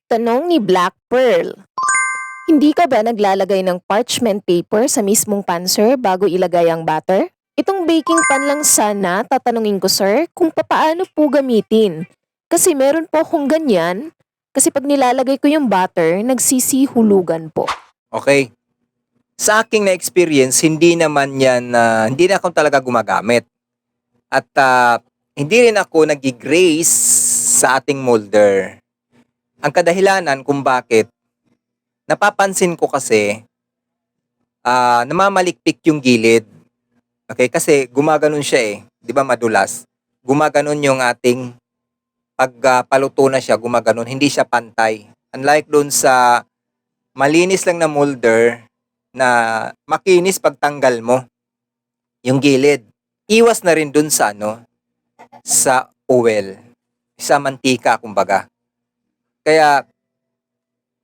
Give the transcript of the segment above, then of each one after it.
Tanong ni Black Pearl. Hindi ka ba naglalagay ng parchment paper sa mismong pan sir bago ilagay ang butter? Itong baking pan lang sana tatanungin ko sir kung papaano po gamitin. Kasi meron po akong ganyan. Kasi pag nilalagay ko yung butter, nagsisihulugan po. Okay. Sa aking na-experience, hindi naman yan, hindi na ako talaga gumagamit. At hindi rin ako nag-grace sa ating molder. Ang kadahilanan kung bakit, napapansin ko kasi, namamalikpik yung gilid. Okay, kasi gumaganon siya eh. Di ba madulas? Gumaganon yung ating, pag paluto na siya, gumaganon. Hindi siya pantay. Unlike doon sa malinis lang na molder, na makinis pagtanggal mo yung gilid. Iwas na rin dun sa sa oil, sa mantika kumbaga. Kaya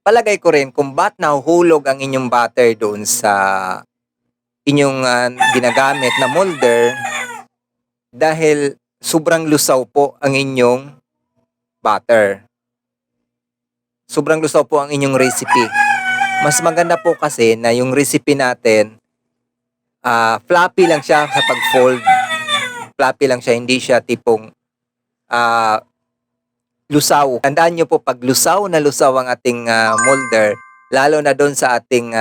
palagay ko rin kung ba't nahuhulog ang inyong butter doon sa inyong ginagamit na molder dahil sobrang lusaw po ang inyong butter. Sobrang lusaw po ang inyong recipe. Mas maganda po kasi na yung recipe natin, floppy lang siya sa pag-fold. Floppy lang siya, hindi siya tipong lusaw. Tandaan nyo po, pag lusaw na lusaw ang ating molder, lalo na doon sa ating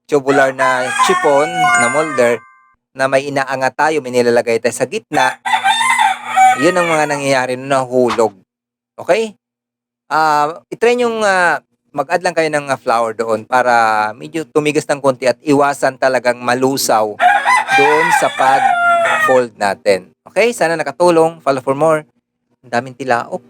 tubular na chiffon na molder, na may inaangat tayo, may nilalagay tayo sa gitna, yun ang mga nangyayari na nahulog. Okay? I-try nyong mag-add lang kayo ng flour doon para medyo tumigas ng konti at iwasan talagang malusaw doon sa pag-fold natin. Okay? Sana nakatulong. Follow for more. Ang daming tilaok.